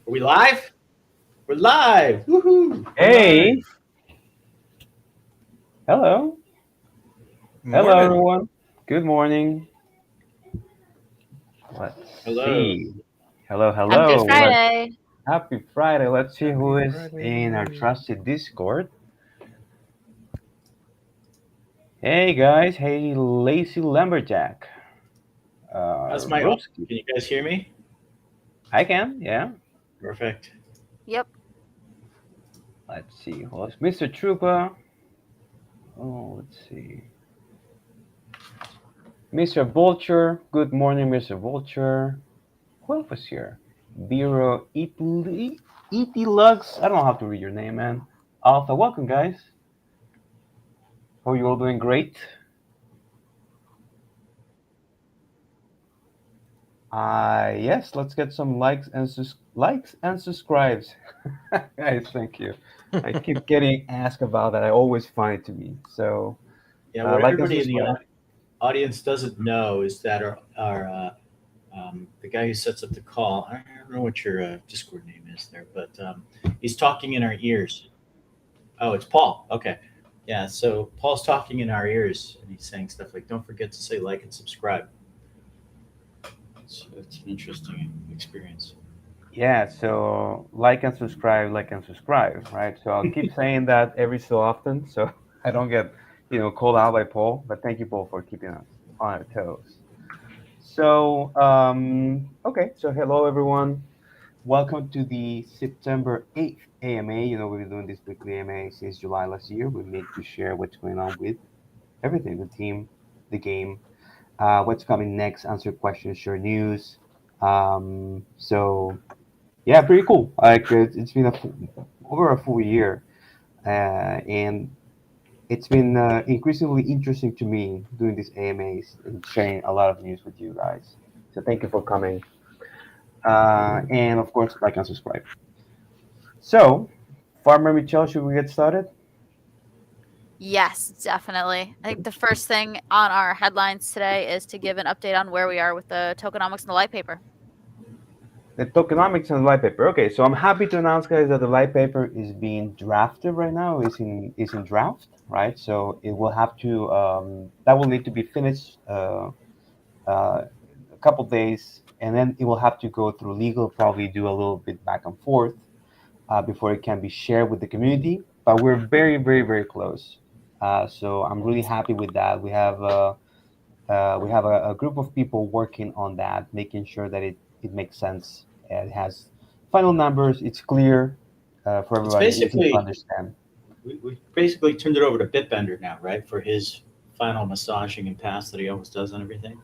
Are we live? We're live. Woohoo! We're Hey, live. hello. Hello, Morning. everyone. Good morning. Let's Hello. see. Hello, Happy hello. Friday. Happy Friday. Let's see who Happy is in our Friday. trusted Discord. Hey, guys. Hey, Lazy Lumberjack. How's my audio? Broski. Can you guys hear me? I can, yeah. Perfect. Yep. Let's see. Who's Mr. Trooper? Oh, let's see. Mr. Vulture. Good morning, Mr. Vulture. Who else was here? Biro Iti Lux. I don't know how to read your name, man. Alpha, welcome, guys. Hope you all doing great. Yes, let's get some likes and subscribes. Guys, thank you. I keep getting asked about that. I always find it to me. So, Yeah, what like and everybody in the subscribe. audience doesn't know is that the guy who sets up the call, I don't know what your Discord name is there, but he's talking in our ears. Oh, it's Paul. Okay. Yeah, so Paul's talking in our ears and he's saying stuff like, don't forget to say like and subscribe. So it's an interesting experience. Yeah, so like and subscribe, right? So I'll keep saying that every so often, so I don't get, called out by Paul. But thank you, Paul, for keeping us on our toes. So, okay, so hello everyone. Welcome to the September 8th AMA. We've been doing this weekly AMA since July last year. We make to share what's going on with everything, the team, the game, what's coming next, answer questions, share news. So yeah, pretty cool. Like it's been over a full year, and it's been increasingly interesting to me doing these AMAs and sharing a lot of news with you guys. So thank you for coming, and of course, like and subscribe. So, Farmer Michelle, should we get started? Yes, definitely. I think the first thing on our headlines today is to give an update on where we are with the tokenomics and the light paper. The tokenomics and the light paper. Okay, so I'm happy to announce, guys, that the light paper is being drafted right now. Is in draft, right? So it will have to that will need to be finished a couple days, and then it will have to go through legal. Probably do a little bit back and forth before it can be shared with the community. But we're very, very, very close. So I'm really happy with that. We have a group of people working on that, making sure that it makes sense. It has final numbers. It's clear for It's everybody, easy to basically understand. we basically turned it over to Bitbender now, right? For his final massaging and pass that he always does on everything.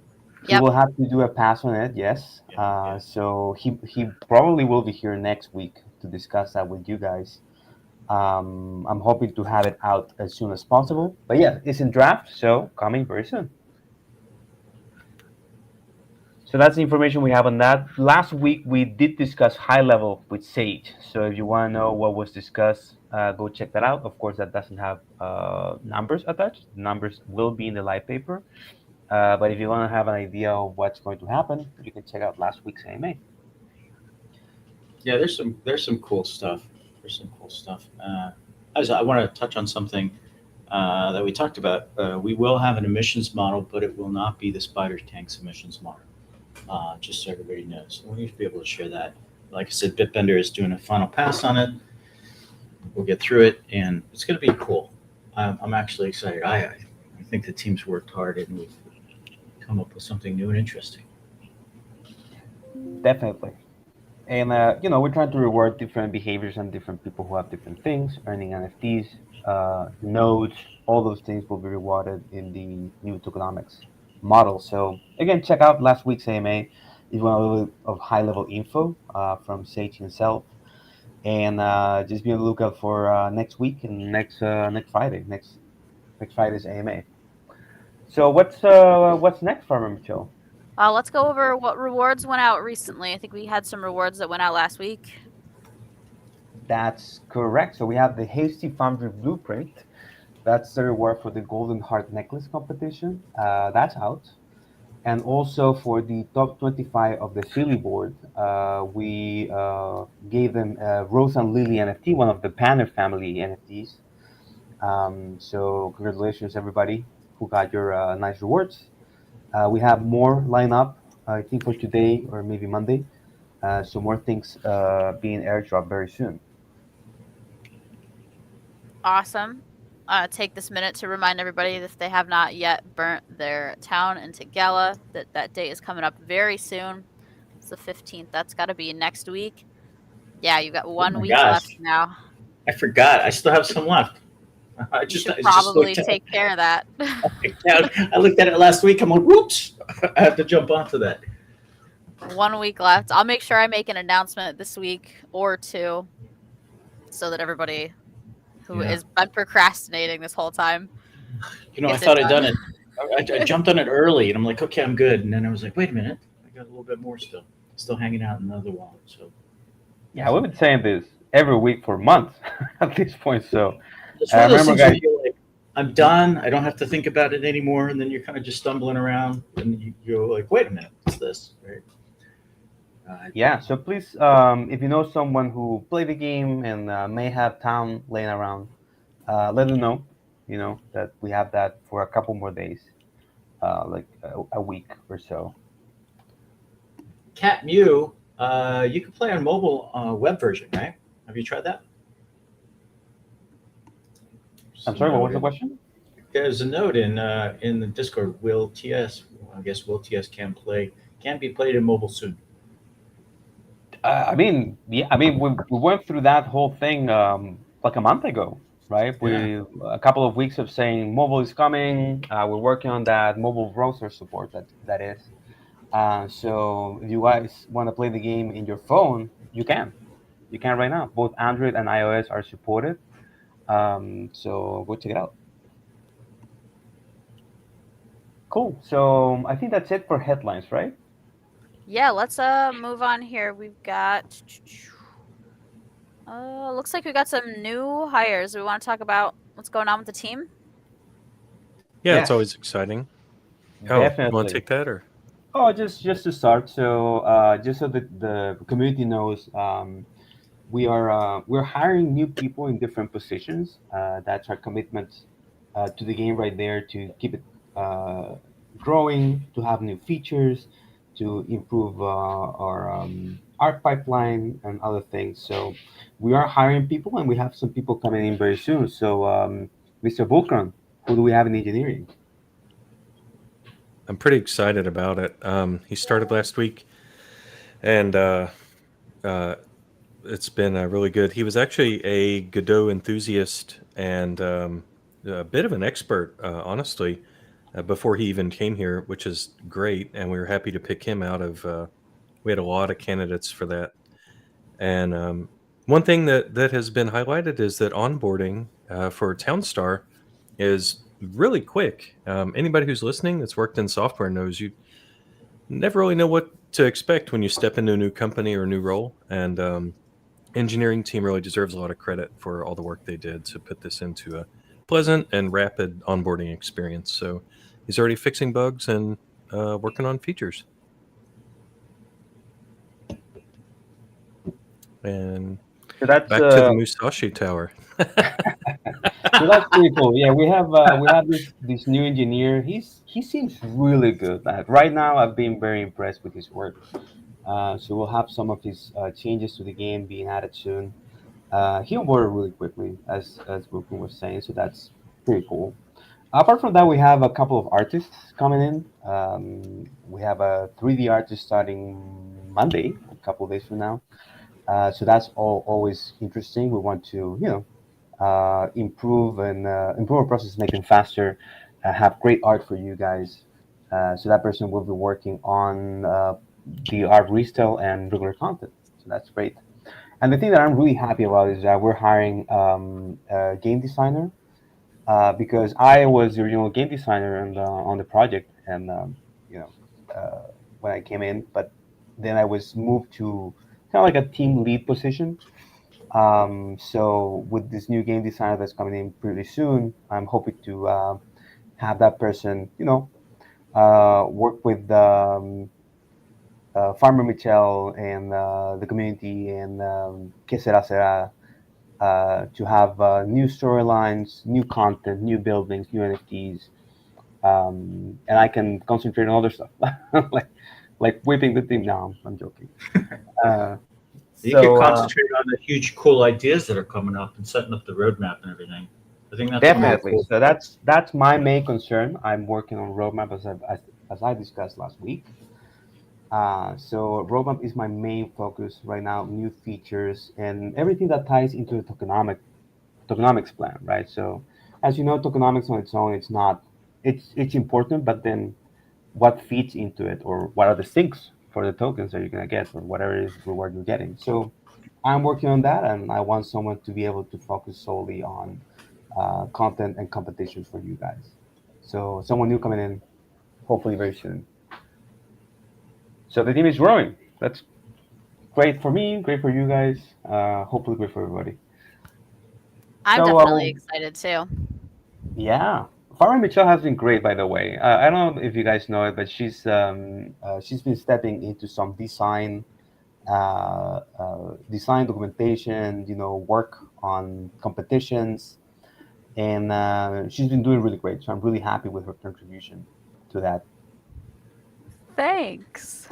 He Yep. will have to do a pass on it, yes. Yeah, yeah. So he probably will be here next week to discuss that with you guys. I'm hoping to have it out as soon as possible. But yeah, it's in draft, so coming very soon. So that's the information we have on that. Last week we did discuss high level with Sage. So if you want to know what was discussed, go check that out. Of course, that doesn't have numbers attached. The numbers will be in the live paper. But if you want to have an idea of what's going to happen, you can check out last week's AMA. Yeah, there's some cool stuff. There's some cool stuff. I want to touch on something that we talked about. We will have an emissions model, but it will not be the Spider Tank's emissions model. Just so everybody knows, we need to be able to share that. Like I said, Bitbender is doing a final pass on it. We'll get through it, and it's going to be cool. I'm actually excited. I think the team's worked hard, and we've come up with something new and interesting. Definitely. And we're trying to reward different behaviors and different people who have different things, earning NFTs, nodes, all those things will be rewarded in the new tokenomics model. So again, check out last week's AMA if you want a little bit of high level info from Sage himself, and just be on the lookout for next week and next Friday, next Friday's AMA. So what's next, Farmer Mitchell? Let's go over what rewards went out recently. I think we had some rewards that went out last week. That's correct. So we have the Hasty Foundry Blueprint. That's the reward for the Golden Heart Necklace competition. That's out. And also for the top 25 of the Philly board, we gave them Rose and Lily NFT, one of the Panner family NFTs. So congratulations, everybody who got your nice rewards. We have more line up, I think, for today or maybe Monday. So more things being airdropped very soon. Awesome. Take this minute to remind everybody that if they have not yet burnt their town into Gala, that date is coming up very soon. It's the 15th. That's got to be next week. Yeah, you've got Oh 1 my week left gosh, now. I forgot. I still have some left. You should I just probably looked at take care of that. it. I looked at it last week. I'm like, whoops! I have to jump onto that. 1 week left. I'll make sure I make an announcement this week or two so that everybody who Yeah. is been procrastinating this whole time I gets it thought I'd done done. it. I jumped on it early, and I'm like, okay, I'm good. And then I was like, wait a minute, I got a little bit more still hanging out in the other wallet. So Yeah, we've been saying this every week for months at this point. So it's one I of those remember, things where guys. you're like, I'm done. I don't have to think about it anymore. And then you're kind of just stumbling around, and you're like, wait a minute, what's this? Right? Yeah, so please, if you know someone who played the game and may have town laying around, let them know. That we have that for a couple more days, like a week or so. Cat Mew, you can play on mobile web version, right? Have you tried that? I'm There's a sorry, what was note the in, question? there's a note in the Discord. Will TS? I guess Will TS can be played in mobile soon. I mean, yeah, I mean, we went through that whole thing like a month ago, right? Yeah. We a couple of weeks of saying mobile is coming. We're working on that mobile browser support. That is. So if you guys want to play the game in your phone, you can. You can right now. Both Android and iOS are supported. So go check it out. Cool. So I think that's it for headlines, right? Yeah, let's move on here. We've got looks like we got some new hires. We want to talk about what's going on with the team. Yeah, it's Yes, always exciting. Oh, you want to definitely. take that or? Oh, just to start. So just so that the community knows, we're hiring new people in different positions. That's our commitment to the game right there to keep it uh, growing, to have new features, to improve our art pipeline and other things. So we are hiring people, and we have some people coming in very soon. So Mr. Volkran, who do we have in engineering? I'm pretty excited about it. He started last week, and uh, it's been really good. He was actually a Godot enthusiast and a bit of an expert, honestly, before he even came here, which is great. And we were happy to pick him out of. We had a lot of candidates for that, and one thing that has been highlighted is that onboarding for Townstar is really quick. Anybody who's listening that's worked in software knows you never really know what to expect when you step into a new company or a new role. And engineering team really deserves a lot of credit for all the work they did to put this into a pleasant and rapid onboarding experience. So he's already fixing bugs and working on features. And So that's back to the Musashi Tower. so that's pretty cool. Yeah, we have this new engineer. He seems really good. Like, right now, I've been very impressed with his work. So we'll have some of his changes to the game being added soon. He onboarded really quickly, as Wilkin was saying. So that's pretty cool. Apart from that, we have a couple of artists coming in. We have a 3D artist starting Monday, a couple of days from now. So that's always interesting. We want to, improve our process, make them faster, have great art for you guys. So that person will be working on the art resale and regular content. So that's great. And the thing that I'm really happy about is that we're hiring a game designer because I was the original game designer on the project, and you know when I came in, but then I was moved to kind of like a team lead position. So with this new game designer that's coming in pretty soon, I'm hoping to have that person, work with Farmer Michel and the community and Que Sera Sera to have new storylines, new content, new buildings, new NFTs, and I can concentrate on other stuff, like like whipping the team down. I'm joking. Uh, You could so concentrate on the huge, cool ideas that are coming up and setting up the roadmap and everything. I think that's really definitely. cool. So that's my main concern. I'm working on roadmap as I discussed last week. So roadmap is my main focus right now. New features and everything that ties into the tokenomics plan, right? So as you know, tokenomics on its own, it's not it's important, but then what feeds into it, or what are the sinks for the tokens that you're gonna get, or whatever it is reward you're getting. So I'm working on that, and I want someone to be able to focus solely on content and competition for you guys. So someone new coming in, hopefully very soon. So the team is growing. That's great for me, great for you guys. Hopefully great for everybody. I'm So definitely excited too. yeah, Farah Mitchell has been great, by the way. I don't know if you guys know it, but she's been stepping into some design documentation, work on competitions, and she's been doing really great. So I'm really happy with her contribution to that. Thanks.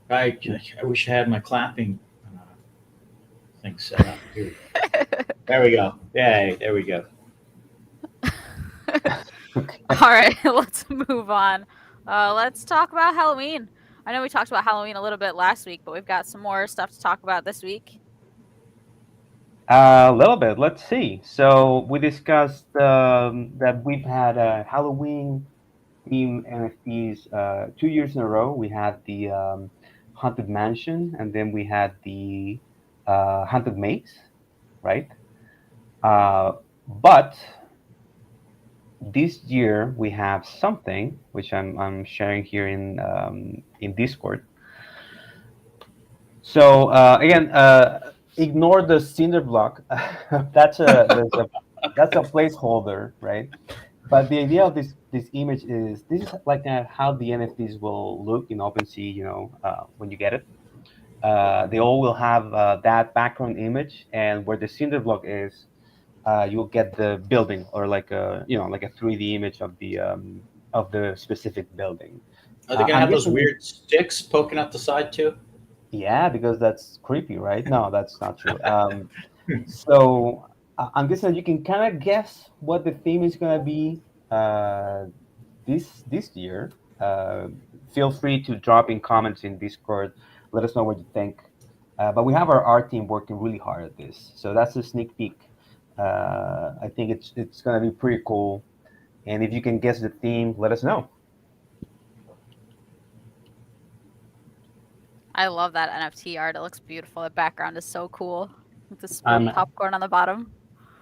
I wish I had my clapping thing set up. Here. There we go. Yay, there we go. Okay. All right, let's move on. Let's talk about Halloween. I know we talked about Halloween a little bit last week, but we've got some more stuff to talk about this week. A little bit. Let's see. So we discussed that we've had Halloween theme NFTs 2 years in a row. We had the Haunted Mansion, and then we had the Haunted Maze, right? But this year we have something which I'm sharing here in Discord. So again, ignore the cinder block. That's a placeholder, right? But the idea of this image is this is like how the NFTs will look in OpenSea. When you get it, they all will have that background image, and where the cinder block is, you'll get the building, or like a 3D image of the specific building. Are they gonna I'm have those guessing, weird sticks poking out the side too? yeah, because that's creepy, right? No, that's not true. So I'm guessing you can kind of guess what the theme is gonna be uh, this year. Feel free to drop in comments in Discord. Let us know what you think. But we have our art team working really hard at this, so that's a sneak peek. I think it's gonna be pretty cool. And if you can guess the theme, let us know. I love that NFT art. It looks beautiful. The background is so cool with the spilled I'm popcorn on the bottom.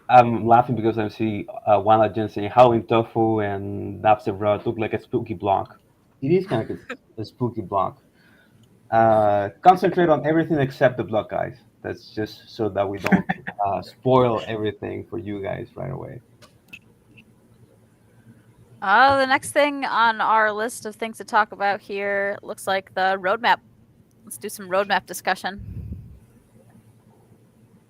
I'm laughing because I see one legend saying Halloween tofu and Napster Rod look like a spooky block. It is kind of a spooky block. Concentrate on everything except the block, guys. That's just so that we don't spoil everything for you guys right away. The next thing on our list of things to talk about here looks like the roadmap. Let's do some roadmap discussion.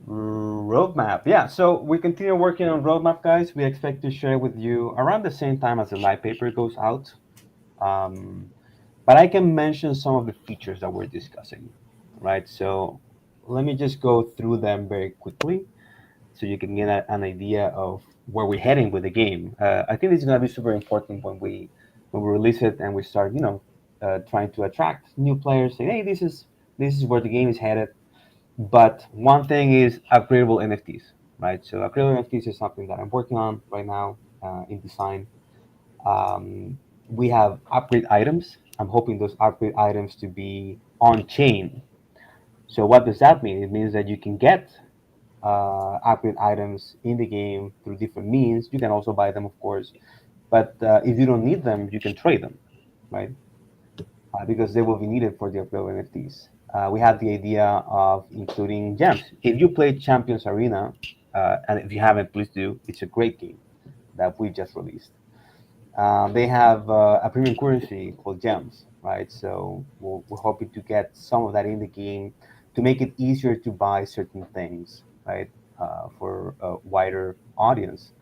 Roadmap, yeah. So we continue working on roadmap, guys. We expect to share with you around the same time as the light paper goes out. Um, but I can mention some of the features that we're discussing, right? So let me just go through them very quickly, so you can get an idea of where we're heading with the game. I think this is going to be super important when we release it and we start, trying to attract new players. Say, hey, this is where the game is headed. But one thing is upgradable NFTs, right? So upgradable NFTs is something that I'm working on right now in design. We have upgrade items. I'm hoping those upgrade items to be on chain. So what does that mean? It means that you can get upgrade items in the game through different means. You can also buy them, of course, but if you don't need them, you can trade them, right? Because they will be needed for the upgrade NFTs. We have the idea of including gems. If you play Champions Arena, and if you haven't, please do. It's a great game that we just released. They have a premium currency called gems, right? So we're hoping to get some of that in the game to make it easier to buy certain things, right, for a wider audience.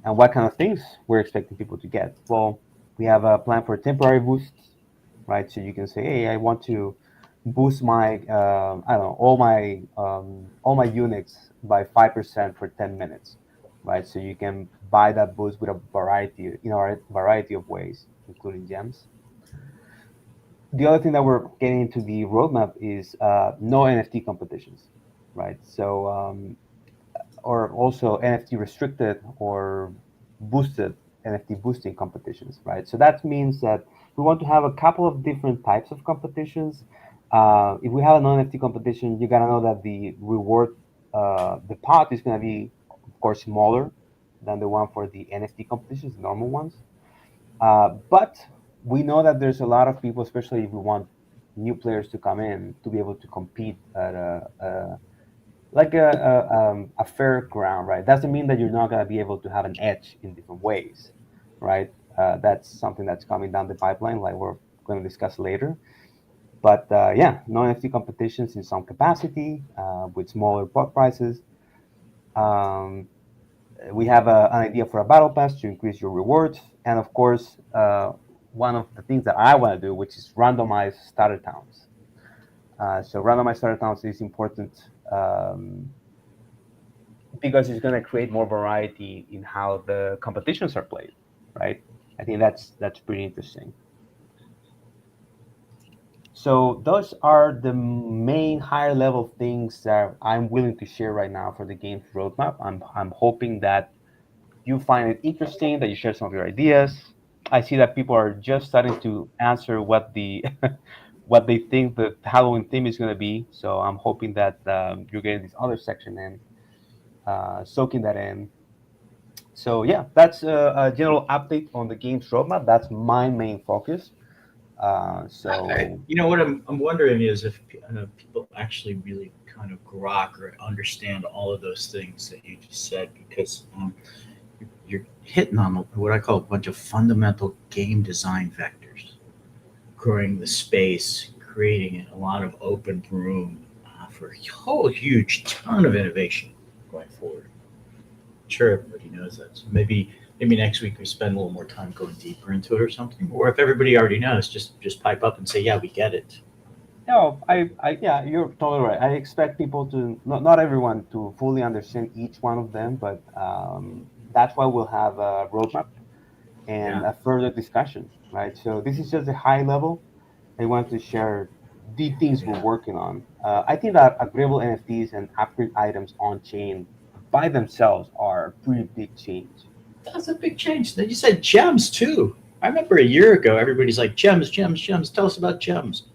And what kind of things we're expecting people to get? Well, we have a plan for temporary boosts, right? So you can say, hey, I want to boost my, I don't know, all my units by 5% for 10 minutes, right? So you can buy that boost with a variety of ways, including gems. The other thing that we're getting into the roadmap is no NFT competitions, right? So or also NFT restricted or boosted NFT boosting competitions, right? So that means that we want to have a couple of different types of competitions. If we have a non-NFT competition, you gotta know that the reward, the pot is gonna be, of course, smaller than the one for the NFT competitions, the normal ones. But we know that there's a lot of people, especially if we want new players to come in, to be able to compete at like a fair ground, right? Doesn't mean that you're not going to be able to have an edge in different ways, right? That's something that's coming down the pipeline, like we're going to discuss later. But yeah, no NFT competitions in some capacity with smaller pot prices. Um, we have an idea for a battle pass to increase your rewards, and of course, one of the things that I want to do, which is randomize starter towns. So randomized starter towns is important. Because it's going to create more variety in how the competitions are played, right? I think that's pretty interesting. So those are the main higher level things that I'm willing to share right now for the game's roadmap. I'm hoping that you find it interesting, that you share some of your ideas. I see that people are just starting to answer what the what they think the Halloween theme is going to be. So I'm hoping that you're getting this other section in, soaking that in. So yeah, that's a general update on the game's roadmap. That's my main focus. So You know what I'm wondering is if people actually really kind of grok or understand all of those things that you just said, because you're hitting on what I call a bunch of fundamental game design vectors, growing the space, creating a lot of open room for a whole huge ton of innovation going forward. Sure, everybody knows that. So maybe next week we spend a little more time going deeper into it or something. Or if everybody already knows, just pipe up and say, yeah, we get it. no, yeah, you're totally right. I expect people to not everyone to fully understand each one of them, but that's why we'll have a roadmap and Yeah, a further discussion, right? So this is just a high level. I want to share the things we're yeah. working on. I think that agreeable NFTs and upgrade items on chain by themselves are a pretty big change. That's a big change. Then you said gems too. I remember a year ago, everybody's like, gems, gems, gems. Tell us about gems.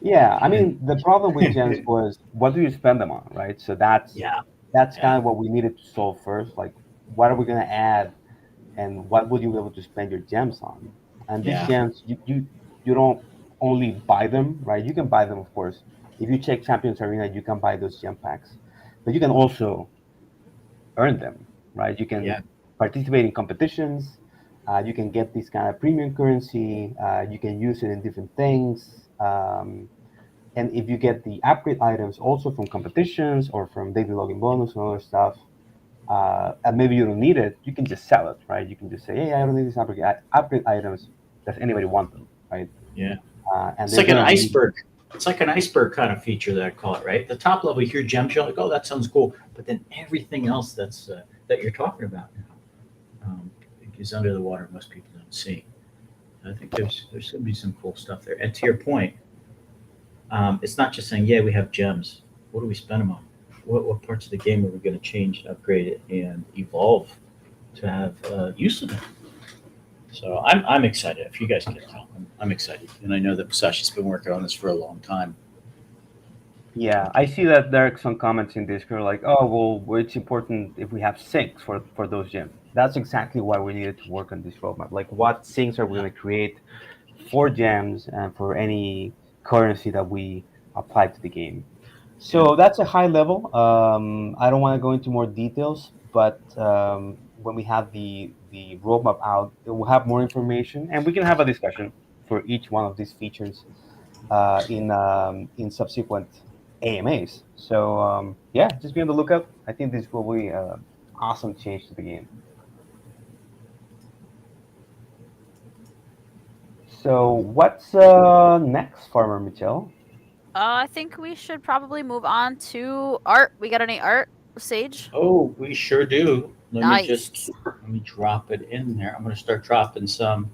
Yeah, I And mean the problem with gems was what do you spend them on, right? So yeah, that's yeah, kind of what we needed to solve first. Like, what are we gonna add, and what would you be able to spend your gems on? And these yeah, gems, you don't only buy them, right? You can buy them, of course. If you check Champions Arena, you can buy those gem packs, but you can also earn them, right? You yeah, can participate in competitions. You can get this kind of premium currency. You can use it in different things. And if you get the upgrade items also from competitions or from daily login bonus and other stuff, and maybe you don't need it, you can just sell it, right? You can just say, hey, I don't need these upgrade items. Does anybody want them, right? yeah. And It's they're like an gonna leave. iceberg. It's like an iceberg kind of feature that I call it, right? The top level, you hear gems, you're like, oh, that sounds cool. But then everything else that you're talking about now is under the water. Most people don't see. I think there's going to be some cool stuff there. And to your point, it's not just saying, yeah, we have gems. What do we spend them on? What parts of the game are we going to change, upgrade it, and evolve to have use of them? So I'm excited. If you guys can tell, I'm excited, and I know that Musashi's been working on this for a long time. Yeah, I see that there are some comments in Discord like, oh, well, it's important if we have syncs for those gems. That's exactly why we needed to work on this roadmap. Like, what syncs are we going to create for gems and for any currency that we apply to the game? Yeah, So that's a high level. I don't want to go into more details, but when we have the roadmap out, it will have more information, and we can have a discussion for each one of these features in subsequent AMAs. So yeah, just be on the lookout. I think this will be an awesome change to the game. So what's next, Farmer Michelle? I think we should probably move on to art. We got any art, Sage? Oh, we sure do. Nice. Let me drop it in there. I'm going to start dropping some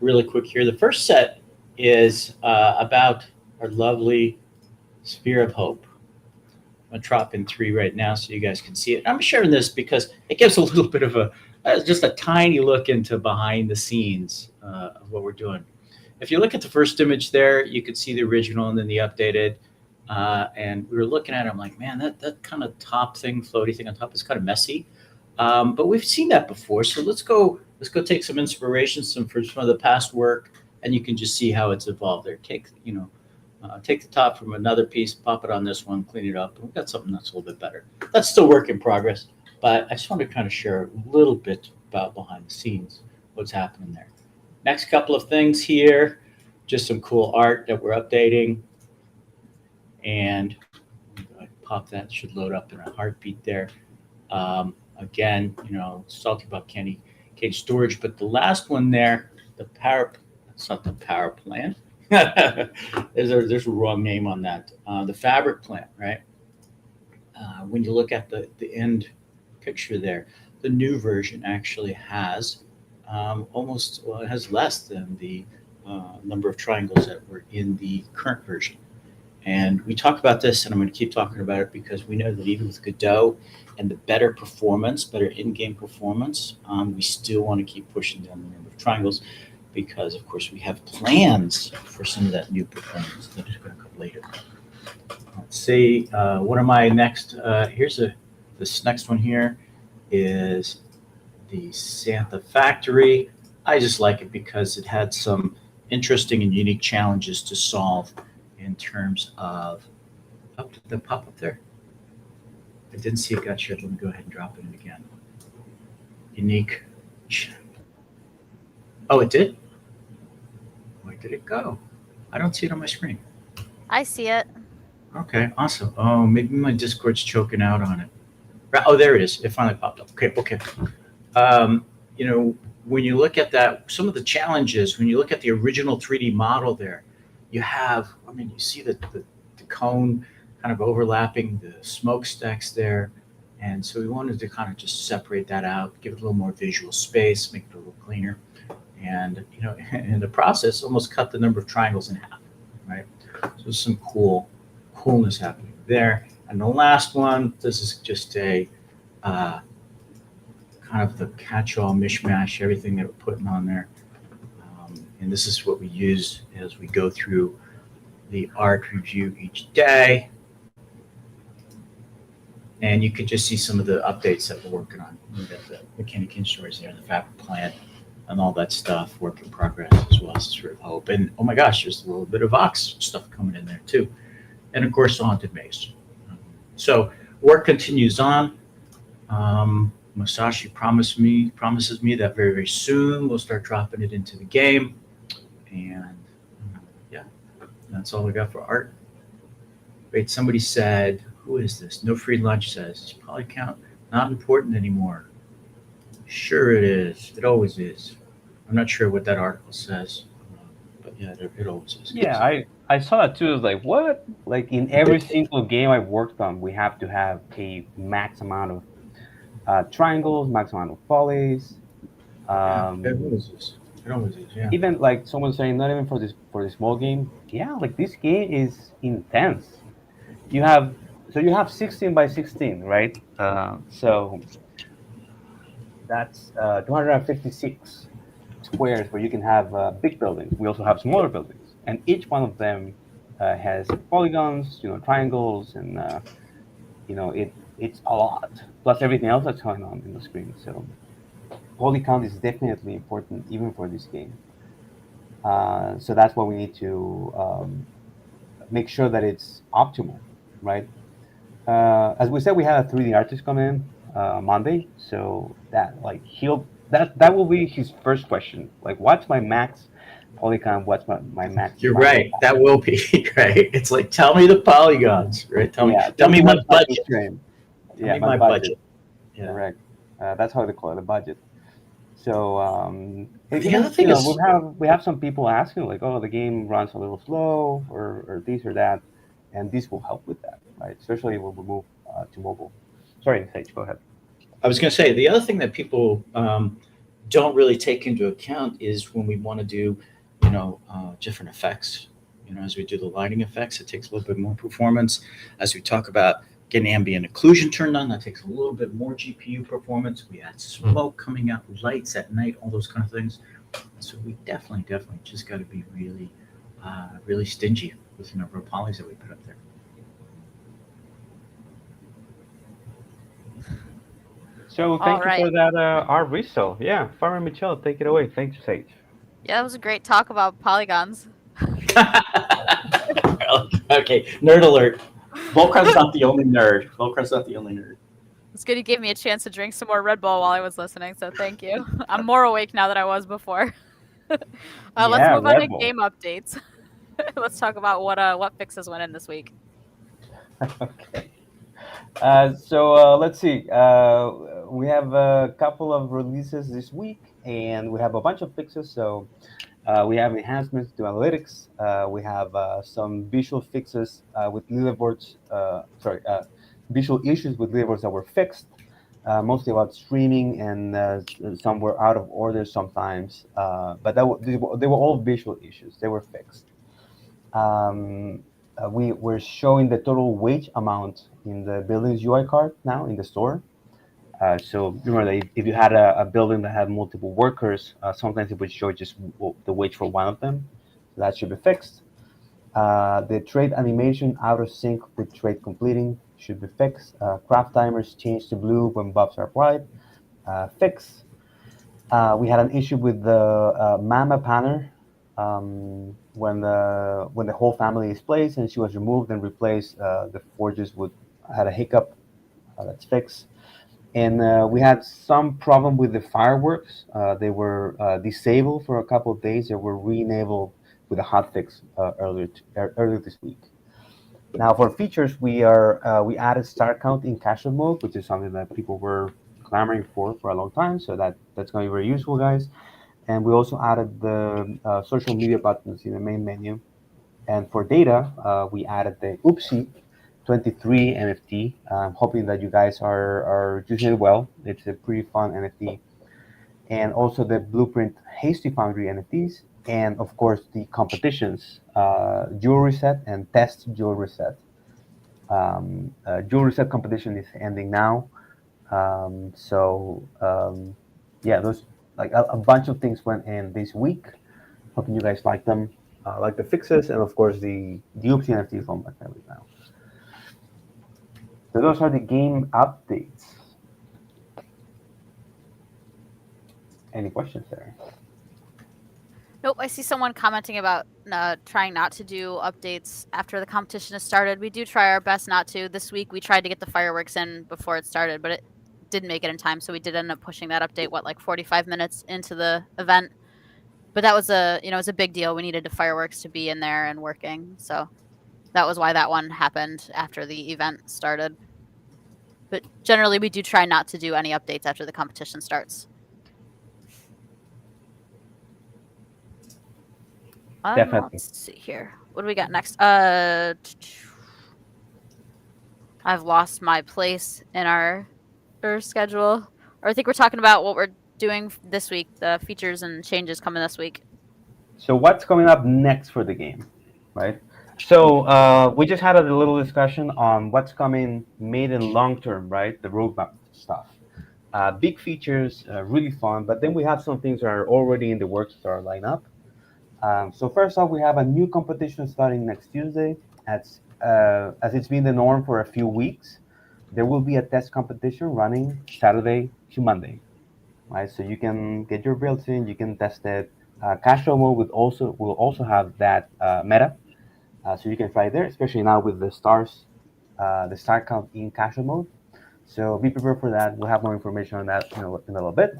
really quick here. The first set is about our lovely Sphere of Hope. I'm going to drop in 3 right now so you guys can see it. I'm sharing this because it gives a little bit of just a tiny look into behind the scenes of what we're doing. If you look at the first image there, you could see the original and then the updated. And we were looking at it, I'm like, man, that kind of top thing, floaty thing on top is kind of messy. But we've seen that before. So let's go take some inspiration from some of the past work, and you can just see how it's evolved there. Take the top from another piece, pop it on this one, clean it up, and we've got something that's a little bit better. That's still work in progress, but I just want to kind of share a little bit about behind the scenes, what's happening there. Next couple of things here, just some cool art that we're updating. And pop that, should load up in a heartbeat there. Again, it's talking about candy storage, but the last one there, that's not the power plant. There's a wrong name on that. The fabric plant, right? When you look at the end picture there, the new version actually has it has less than the number of triangles that were in the current version. And we talk about this, and I'm going to keep talking about it because we know that even with Godot and the better in-game performance, we still want to keep pushing down the number of triangles because, of course, we have plans for some of that new performance that is going to come later. Let's see, what am I next? This next one here is the Santa Factory. I just like it because it had some interesting and unique challenges to solve in terms of, did that pop up there? I didn't see it got shared. Let me go ahead and drop it in again. Unique. Oh, it did? Where did it go? I don't see it on my screen. I see it. Okay, awesome. Oh, maybe my Discord's choking out on it. Oh, there it is. It finally popped up. Okay. When you look at that, some of the challenges, when you look at the original 3D model there, you see the cone kind of overlapping the smokestacks there. And so we wanted to kind of just separate that out, give it a little more visual space, make it a little cleaner. And, in the process, almost cut the number of triangles in half, right? So there's some coolness happening there. And the last one, this is just a kind of the catch-all mishmash, everything that we're putting on there. And this is what we use as we go through the art review each day. And you could just see some of the updates that we're working on. We've got the candy cane stories there, the fabric plant, and all that stuff, work in progress, as well as Sphere of Hope. And oh my gosh, there's a little bit of Vox stuff coming in there too. And of course, the Haunted Maze. So work continues on. Masashi promises me that very, very soon we'll start dropping it into the game. And yeah, that's all I got for art. Wait, somebody said, who is this? No Free Lunch says, poly count not important anymore. Sure it is. It always is. I'm not sure what that article says, but yeah, it always is. Yeah, I saw that too. It was like, what? Like in every single game I've worked on, we have to have a max amount of triangles, max amount of polys. It always is. It always is, yeah. Even like someone saying, not even for this small game. Yeah, like this game is intense. You have 16 by 16, right? So that's 256 squares where you can have big buildings. We also have smaller buildings, and each one of them has polygons, triangles, and it's a lot. Plus everything else that's going on in the screen. So poly count is definitely important, even for this game. So that's why we need to make sure that it's optimal, right? As we said, we had a 3D artist come in Monday, so that he'll that will be his first question. Like, what's my max polygon? What's my max? You're Max right. That will be right. It's like, tell me the polygons, right? Tell this me is my my budget. constraint. Tell Yeah, me my my budget. budget. Yeah. Correct. That's how they call it, a budget. So The other even thing is, we have some people asking like, oh, the game runs a little slow or this or that, and this will help with that, right? Especially when we move to mobile. Sorry, Sage, go ahead. I was going to say, the other thing that people don't really take into account is when we want to do, different effects. As we do the lighting effects, it takes a little bit more performance. As we talk about getting ambient occlusion turned on, that takes a little bit more GPU performance. We add smoke coming out, lights at night, all those kind of things. So we definitely just got to be really, really stingy with the number of polys that we put up there. So All thank you right. for that, our Riso. Yeah, Farmer Michelle, take it away. Thanks, Sage. Yeah, that was a great talk about polygons. Okay, nerd alert. Volcran's not the only nerd. Volcran's not the only nerd. It's good you gave me a chance to drink some more Red Bull while I was listening, so thank you. I'm more awake now than I was before. Let's Yeah, move on to Red Bull. game updates. Let's talk about what fixes went in this week. Okay. Let's see. We have a couple of releases this week, and we have a bunch of fixes. So we have enhancements to analytics. We have some visual fixes with leaderboards. Visual issues with leaderboards that were fixed. Mostly about streaming, and some were out of order sometimes. But they were all visual issues. They were fixed. We were showing the total wage amount in the building's UI card now in the store. So remember that if you had a building that had multiple workers, sometimes it would show just the wage for one of them. So that should be fixed. The trade animation out of sync with trade completing should be fixed. Craft timers change to blue when buffs are applied. Fix. We had an issue with the Mama Panner when the whole family is placed and she was removed and replaced. The forges had a hiccup. That's fixed. And we had some problem with the fireworks. They were disabled for a couple of days. They were re-enabled with a hotfix earlier this week. Now for features, we added star count in casual mode, which is something that people were clamoring for a long time. So that's going to be very useful, guys. And we also added the social media buttons in the main menu. And for data, we added the Oopsie 23 NFT. I'm hoping that you guys are using it well. It's a pretty fun NFT. And also the Blueprint Hasty Foundry NFTs. And of course, the competitions, Jewelry Set and Test Jewelry Set. Jewelry Set competition is ending now. Yeah, those like a bunch of things went in this week. Hoping you guys like them, like the fixes, and of course the Oopsie NFT is on my family now. So those are the game updates. Any questions there? Nope, I see someone commenting about trying not to do updates after the competition has started. We do try our best not to. This week we tried to get the fireworks in before it started, but it didn't make it in time, so we did end up pushing that update, like 45 minutes into the event. But that was it's a big deal. We needed the fireworks to be in there and working, so that was why that one happened after the event started. But generally, we do try not to do any updates after the competition starts. Definitely. Let's see here. What do we got next? I've lost my place in our schedule. Or I think we're talking about what we're doing this week, the features and changes coming this week. So what's coming up next for the game, right? So we just had a little discussion on what's coming mid and long term, right? The roadmap stuff. Big features, really fun, but then we have some things that are already in the works that are lined up. So first off, we have a new competition starting next Tuesday. As it's been the norm for a few weeks, there will be a test competition running Saturday to Monday, right? So you can get your builds in, you can test it. Casual mode will also have that meta, so you can try it there, especially now with the stars, the star count in casual mode. So be prepared for that. We'll have more information on that in a little bit.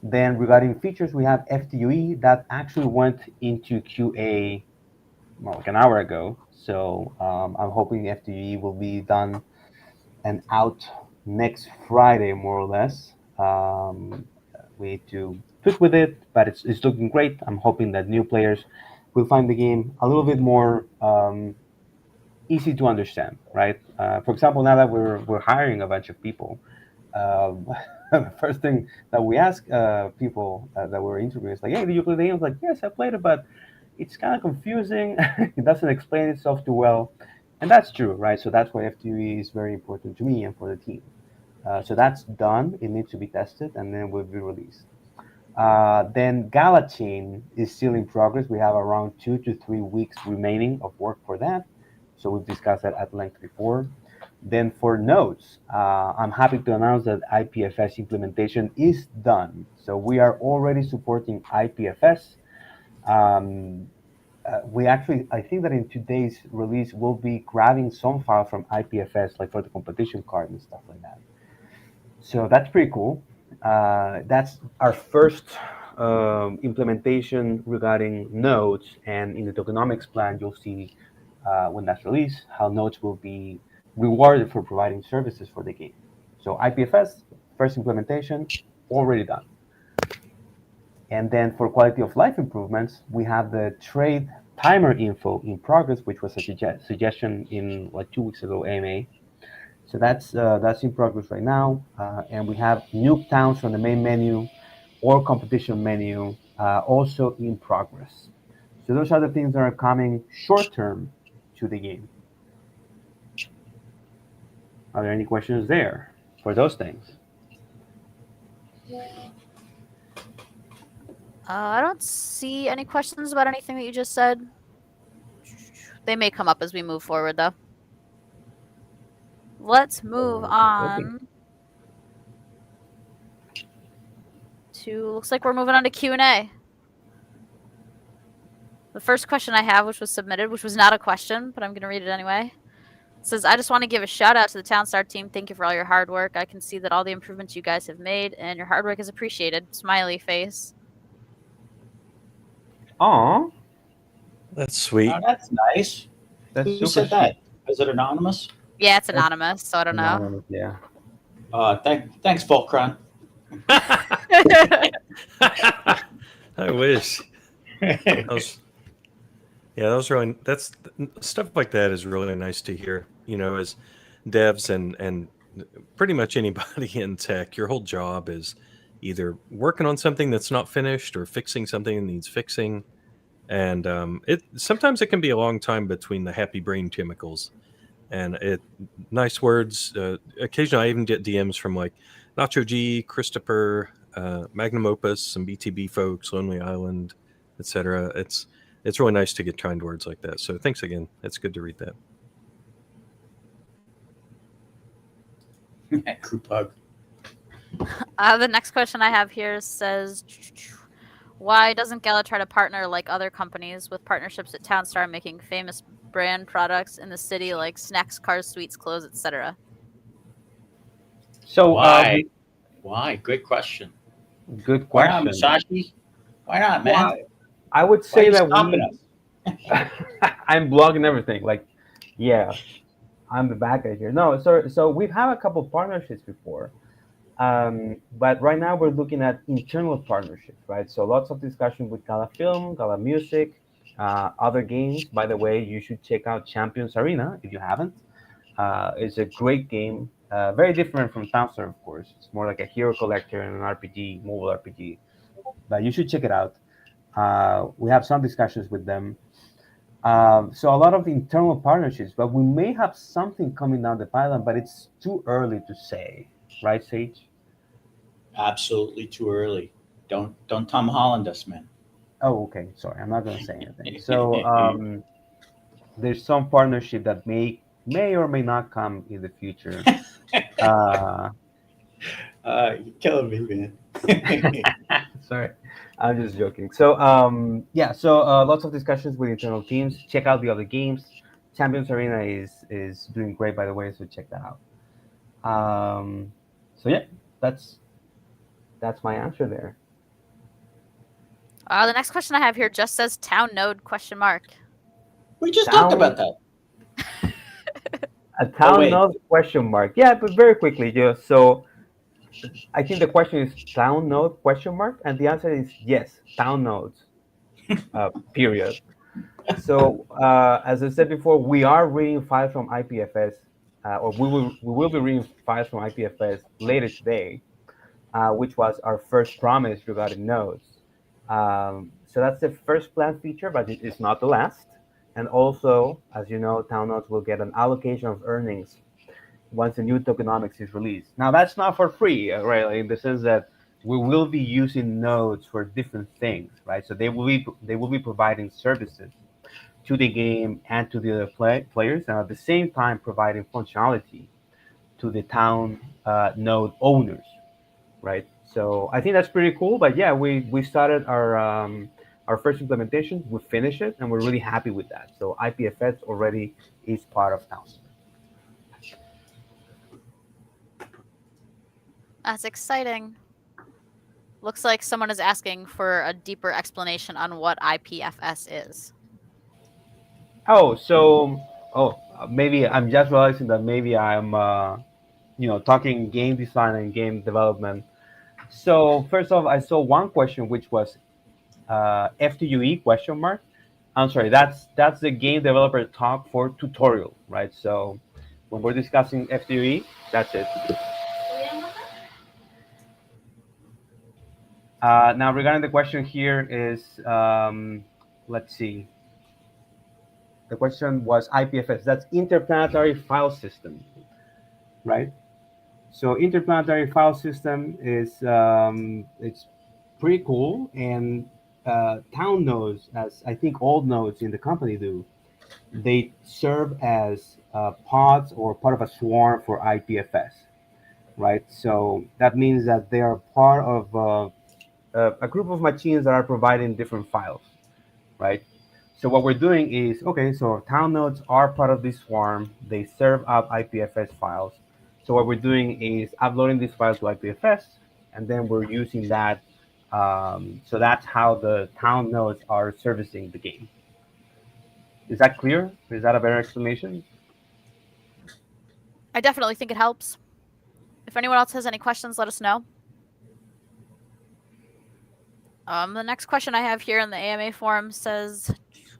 Then regarding features, we have FTUE that actually went into QA like an hour ago. So I'm hoping FTUE will be done and out next Friday, more or less. We need to tweak with it, but it's looking great. I'm hoping that new players will find the game a little bit more easy to understand, right? For example, now that we're hiring a bunch of people, the first thing that we ask people that we're interviewing is like, "Hey, did you play the game?" I was like, "Yes, I played it, but it's kind of confusing. It doesn't explain itself too well," and that's true, right? So that's why FTE is very important to me and for the team. So that's done. It needs to be tested, and then will be released. Then Gala chain is still in progress. We have around 2 to 3 weeks remaining of work for that. So we've discussed that at length before. Then for nodes, I'm happy to announce that IPFS implementation is done. So we are already supporting IPFS. Um, we actually, I think that in today's release, we'll be grabbing some file from IPFS, like for the competition card and stuff like that. So that's pretty cool. That's our first implementation regarding nodes, and in the tokenomics plan, you'll see when that's released how nodes will be rewarded for providing services for the game. So IPFS, first implementation, already done. And then for quality of life improvements, we have the trade timer info in progress, which was a suggestion in like 2 weeks ago AMA. So that's in progress right now, and we have new towns from the main menu or competition menu also in progress. So those are the things that are coming short term to the game. Are there any questions there for those things? I don't see any questions about anything that you just said. They may come up as we move forward, though. Let's move Okay. on to. Looks like we're moving on to Q&A. The first question I have, which was submitted, which was not a question, but I'm going to read it anyway. It says, I just want to give a shout out to the Townstar team. Thank you for all your hard work. I can see that all the improvements you guys have made, and your hard work is appreciated. Smiley face. Aw, That's sweet. Oh, that's nice. that's Who super said sweet. that? Is it anonymous? Yeah, it's That's anonymous, so I don't know. anonymous, yeah. Thanks, Volcron. I wish. That was, yeah, that was really. That's stuff like that is really nice to hear. You know, as devs and pretty much anybody in tech, your whole job is either working on something that's not finished or fixing something that needs fixing. And it sometimes it can be a long time between the happy brain chemicals. And it nice words. Occasionally, I even get DMs from like Nacho G, Christopher, Magnum Opus, some BTB folks, Lonely Island, etc. It's really nice to get kind words like that. So thanks again. It's good to read that. Group hug. The next question I have here says, why doesn't Gala try to partner like other companies with partnerships at Townstar making famous brand products in the city like snacks, cars, sweets, clothes, etc.? So Why? Why? Great question. good Why not, question. Masashi? Why not, man? Why? I would Why are say you that stopping we. us? I'm blogging everything. Like, yeah, I'm the bad guy here. No, so we've had a couple partnerships before, but right now we're looking at internal partnerships, right? So lots of discussion with Gala Film, Gala Music, other games. By the way, you should check out Champions Arena if you haven't. It's a great game, very different from Townstar, of course. It's more like a hero collector and an RPG, mobile RPG. But you should check it out. We have some discussions with them. So a lot of internal partnerships, but we may have something coming down the pipeline, but it's too early to say, right, Sage? Absolutely too early. Don't Tom Holland us, man. Oh, okay. Sorry, I'm not going to say anything. So there's some partnership that may or may not come in the future. Uh, You're killing me, man. sorry, I'm just joking. So yeah, so lots of discussions with internal teams. Check out the other games. Champions Arena is doing great, by the way, so check that out. So yeah, that's my answer there. The next question I have here just says town node ? We just talked about that. A town wait. node ? Yeah, but very quickly, just so I think the question is town node ? And the answer is yes, town nodes. Period. So as I said before, we are reading files from IPFS, or we will be reading files from IPFS later today, which was our first promise regarding nodes. So that's the first planned feature, but it's not the last. And also, as you know, town nodes will get an allocation of earnings once the new tokenomics is released. Now, that's not for free, right? In the sense that we will be using nodes for different things, right? So they will be providing services to the game and to the other players, and at the same time providing functionality to the town node owners, right? So I think that's pretty cool. But yeah, we started our first implementation, we finished it, and we're really happy with that. So IPFS already is part of town. That's exciting. Looks like someone is asking for a deeper explanation on what IPFS is. Maybe I'm just realizing that maybe I'm talking game design and game development. So first off, I saw one question which was FTUE ? I'm sorry, that's the game developer talk for tutorial, right? So when we're discussing FTUE, that's it. Now regarding the question here is, let's see. The question was IPFS. That's Interplanetary File System, right? So interplanetary file system is it's pretty cool, and town nodes, as I think all nodes in the company do, they serve as pods or part of a swarm for IPFS, right? So that means that they are part of a group of machines that are providing different files, right? So what we're doing is, okay, so town nodes are part of this swarm. They serve up IPFS files. So what we're doing is uploading these files to IPFS, and then we're using that. So that's how the town nodes are servicing the game. Is that clear? Is that a better explanation? I definitely think it helps. If anyone else has any questions, let us know. The next question I have here in the AMA forum says,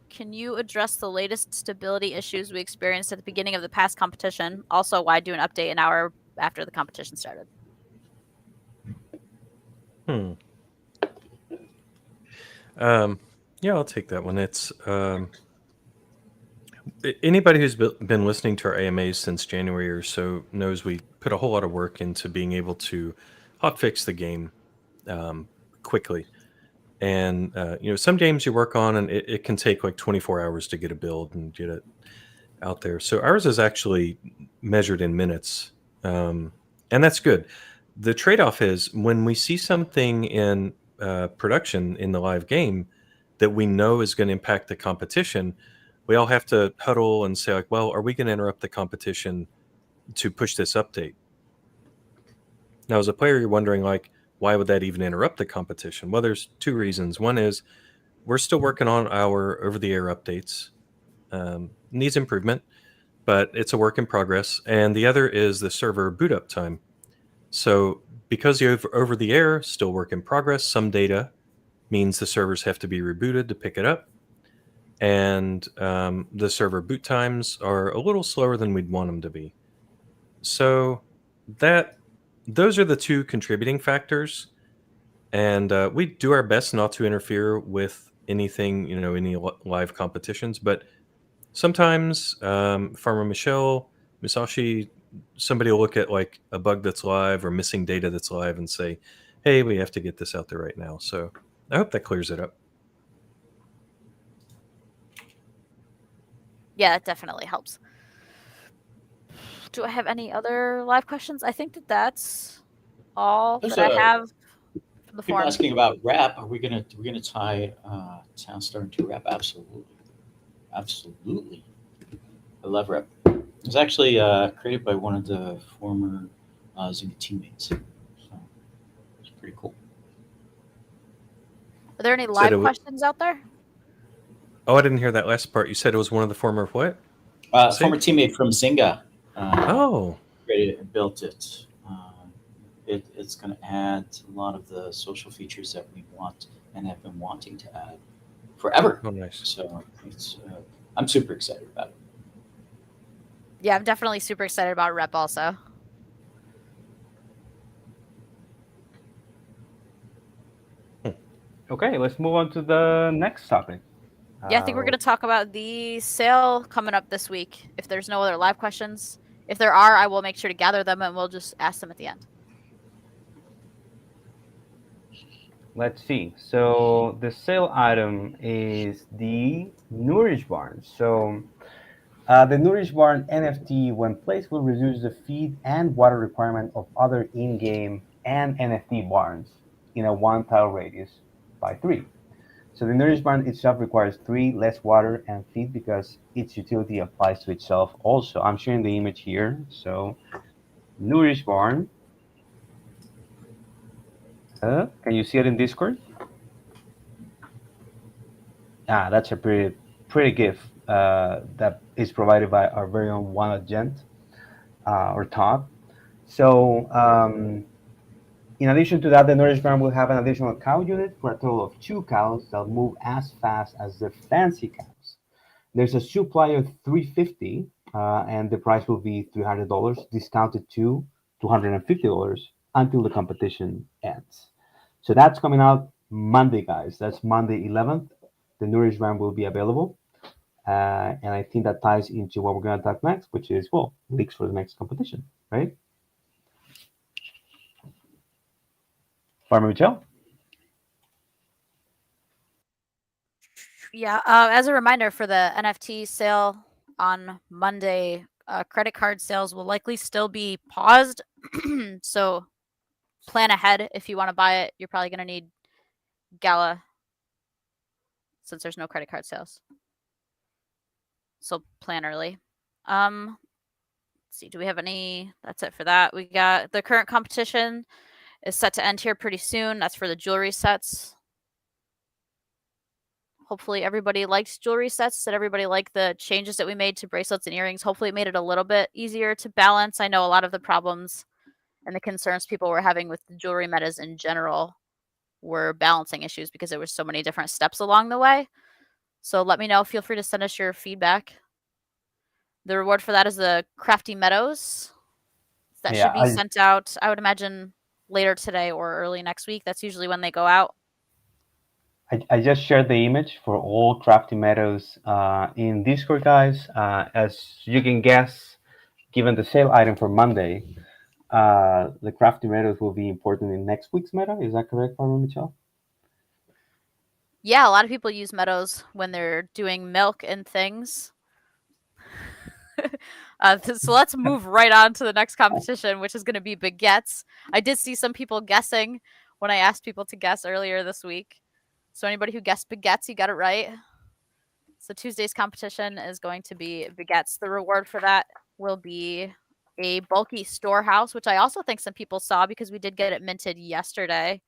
can you address the latest stability issues we experienced at the beginning of the past competition? Also, why do an update an hour after the competition started? Yeah, I'll take that one. It's anybody who's been listening to our AMAs since January or so knows we put a whole lot of work into being able to hotfix the game quickly. And some games you work on, and it can take like 24 hours to get a build and get it out there. So ours is actually measured in minutes, and that's good. The trade-off is when we see something in production in the live game that we know is going to impact the competition, we all have to huddle and say, like, well, are we going to interrupt the competition to push this update? Now, as a player, you're wondering, like, why would that even interrupt the competition? Well, there's two reasons. One is we're still working on our over-the-air updates. Needs improvement, but it's a work in progress. And the other is the server boot up time. So because the over-the-air still work in progress, some data means the servers have to be rebooted to pick it up. And the server boot times are a little slower than we'd want them to be. So those are the two contributing factors. And we do our best not to interfere with anything, any live competitions. But sometimes Farmer Musashi, somebody will look at like a bug that's live or missing data that's live and say, hey, we have to get this out there right now. So I hope that clears it up. Yeah, it definitely helps. Do I have any other live questions? I think that's all that I have from the People forum. asking about rap. Are we gonna tie Townstar into rap? Absolutely, absolutely. I love rap. It was actually created by one of the former Zynga teammates, so it's pretty cool. Are there any Said live it wa- questions out there? Oh, I didn't hear that last part. You said it was one of the former what? Former Sig? teammate from Zynga Oh, created it and built it. It's going to add a lot of the social features that we want and have been wanting to add forever. oh, nice. So I'm super excited about it. Yeah, I'm definitely super excited about Rep also. Okay, let's move on to the next topic. Yeah, I think we're going to talk about the sale coming up this week. If there's no other live questions, if there are, I will make sure to gather them and we'll just ask them at the end. Let's see. So the sale item is the Nourish Barn. So the Nourish Barn NFT, when placed, will reduce the feed and water requirement of other in-game and NFT barns in a 1 tile radius by 3. So the Nourish Barn itself requires 3 less water and feed because its utility applies to itself also. I'm sharing the image here. So Nourish Barn. Can you see it in Discord? That's a pretty GIF that is provided by our very own One Gent or Todd. So in addition to that, the Nourish Barn will have an additional cow unit for a total of 2 cows that move as fast as the fancy cows. There's a supply of 350, and the price will be $300, discounted to $250 until the competition ends. So that's coming out Monday, guys. That's Monday 11th. The Nourish Barn will be available. And I think that ties into what we're going to talk next, which is, well, leaks for the next competition, right? Farmer Michelle? Yeah, as a reminder for the NFT sale on Monday, credit card sales will likely still be paused. So plan ahead if you want to buy it. You're probably going to need Gala since there's no credit card sales. So plan early. Let's see, do we have any? That's it for that. We got the current competition is set to end here pretty soon. That's for the jewelry sets. Hopefully everybody liked jewelry sets. Did everybody like the changes that we made to bracelets and earrings? Hopefully it made it a little bit easier to balance. I know a lot of the problems and the concerns people were having with the jewelry metas in general were balancing issues because there were so many different steps along the way. So let me know. Feel free to send us your feedback. The reward for that is the Crafty Meadows. That should be sent out, I would imagine, later today or early next week. That's usually when they go out. I just shared the image for all Crafty Meadows in Discord, guys. As you can guess, given the sale item for Monday, the Crafty Meadows will be important in next week's meta. Is that correct, Farmer Michelle? Yeah, a lot of people use meadows when they're doing milk and things. So let's move right on to the next competition, which is going to be baguettes. I did see some people guessing when I asked people to guess earlier this week. So anybody who guessed baguettes, you got it right. So Tuesday's competition is going to be baguettes. The reward for that will be a bulky storehouse, which I also think some people saw because we did get it minted yesterday.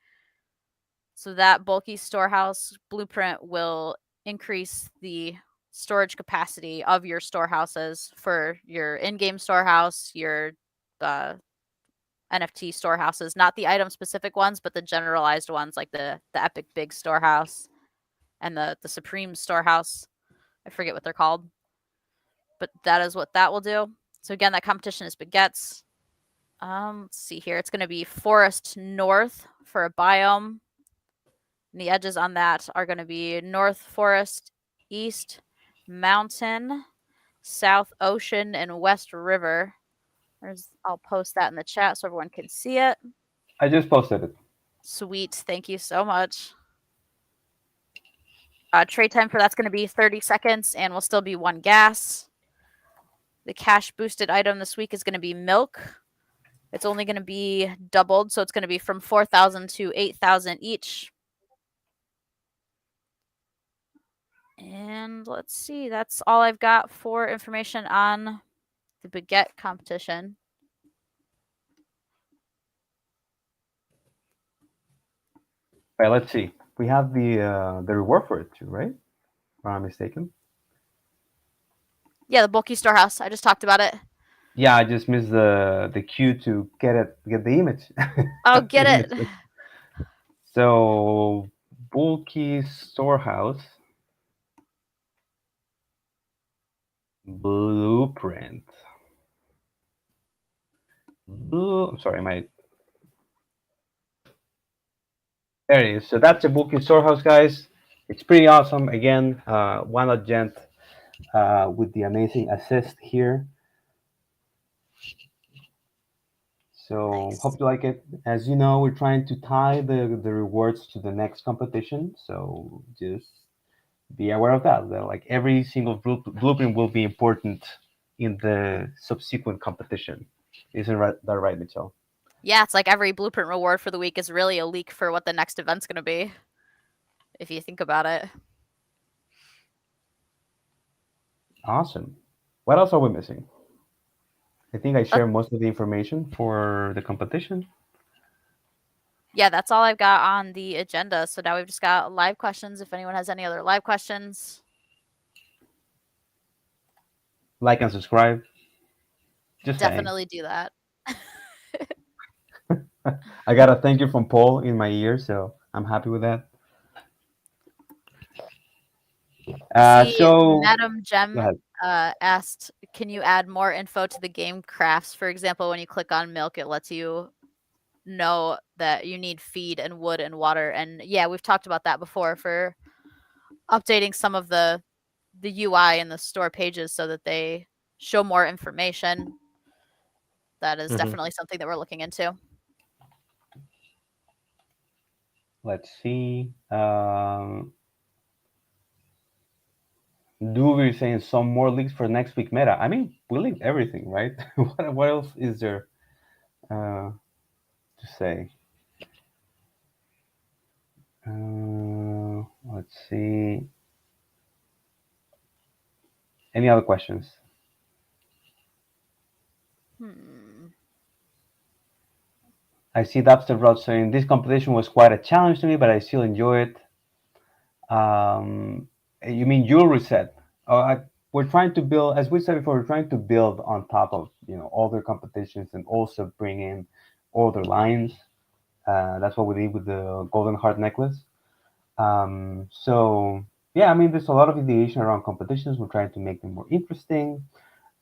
So that bulky storehouse blueprint will increase the storage capacity of your storehouses for your in-game storehouse, your NFT storehouses, not the item-specific ones, but the generalized ones like the Epic Big Storehouse and the Supreme Storehouse. I forget what they're called, but that is what that will do. So again, that competition is baguettes. Let's see here. It's going to be Forest North for a biome. And the edges on that are going to be North Forest, East Mountain, South Ocean, and West River. I'll post that in the chat so everyone can see it. I just posted it. Sweet. Thank you so much. Trade time for that's going to be 30 seconds and will still be 1 gas. The cash boosted item this week is going to be milk. It's only going to be doubled, so it's going to be from 4,000 to 8,000 each. And let's see, that's all I've got for information on the baguette competition. Right, let's see. we have the reward for it too, right? Or I'm mistaken. Yeah, the bulky storehouse. I just talked about it. Yeah, I just missed the cue to get the image. Oh, get Image. it. So bulky storehouse blueprint. I'm sorry, my there it is. So that's a bulky storehouse, guys. It's pretty awesome. Again, why not gent with the amazing assist here. So Nice. hope you like it. As you know, we're trying to tie the rewards to the next competition. So just be aware of that. That like every single blueprint will be important in the subsequent competition. Isn't that right, Michelle? Yeah, it's like every blueprint reward for the week is really a leak for what the next event's going to be, if you think about it. Awesome. What else are we missing? I think I Uh, share most of the information for the competition. Yeah, that's all I've got on the agenda. So now we've just got live questions. If anyone has any other live questions, Like and subscribe. Just saying. definitely do that. I got a thank you from Paul in my ear, so I'm happy with that. See, So Madam go Gem ahead. asked, can you add more info to the game crafts? For example, when you click on milk, it lets you know that you need feed and wood and water. And yeah, we've talked about that before for updating some of the UI and the store pages so that they show more information. That is definitely something that we're looking into. Let's see. Do we saying some more links for next week meta? I mean, we linked everything, right? What else is there to say? Let's see. Any other questions? I see Dubstep Rod saying this competition was quite a challenge to me, but I still enjoy it. You mean jewelry set? We're trying to build, as we said before, we're trying to build on top of other competitions and also bring in other lines. That's what we did with the Golden Heart necklace. So yeah, I mean, there's a lot of ideation around competitions. We're trying to make them more interesting.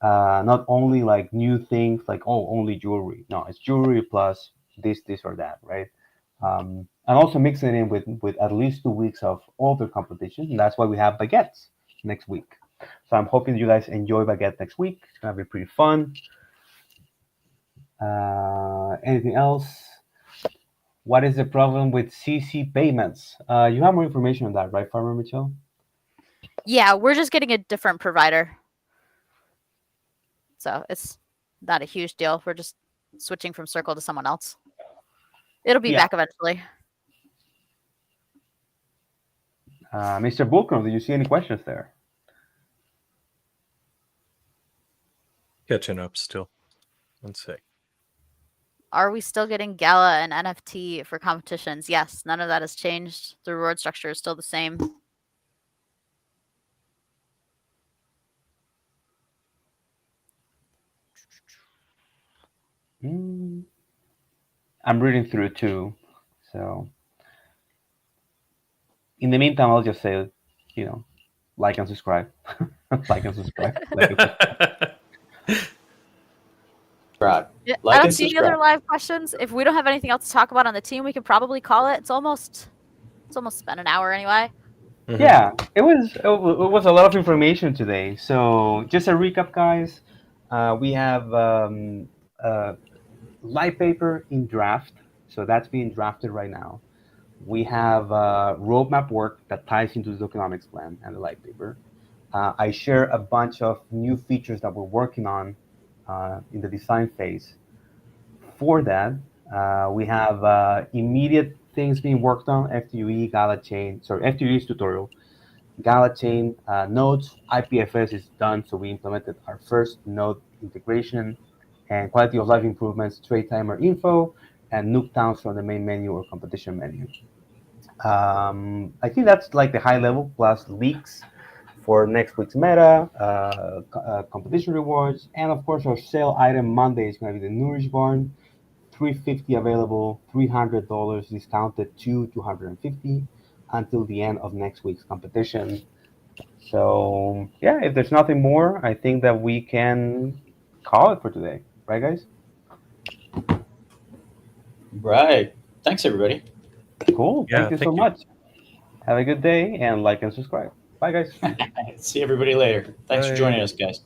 Not only like new things like only jewelry. No, it's jewelry plus this or that, right? And also mixing it in with at least 2 weeks of other competition. And that's why we have baguettes next week. So I'm hoping you guys enjoy baguette next week. It's gonna be pretty fun. Anything else? What is the problem with CC payments? You have more information on that, right, Farmer Mitchell? Yeah, we're just getting a different provider. So it's not a huge deal. We're just switching from Circle to someone else. It'll be back eventually. Mr. Bulcrum, do you see any questions there? Catching up still. Let's see. Are we still getting Gala and NFT for competitions? Yes, none of that has changed. The reward structure is still the same. I'm reading through too, so in the meantime, I'll just say, like and subscribe, like and subscribe, like and subscribe. Right. Yeah, Like I don't and see any other subscribe. live questions. If we don't have anything else to talk about on the team, we could probably call it. It's almost been an hour anyway. Yeah, it was a lot of information today. So just a recap, guys. We have light paper in draft, so that's being drafted right now. We have roadmap work that ties into the tokenomics plan and the light paper. I share a bunch of new features that we're working on in the design phase. For that, we have immediate things being worked on: FTUE, Gala Chain, sorry, FTUE's tutorial, Gala Chain nodes, IPFS is done, so we implemented our first node integration, and quality of life improvements, trade timer info, and nuke towns from the main menu or competition menu. I think that's like the high level plus leaks for next week's meta, competition rewards, and of course our sale item Monday is going to be the Nourish Barn, $350 available, $300 discounted to $250 until the end of next week's competition. So yeah, if there's nothing more, I think that we can call it for today, right, guys? Right. Thanks, everybody. Cool. Yeah, Thank you so thank you. much. Have a good day and like and subscribe. Bye, guys. See everybody later. Thanks for Bye. joining us, guys.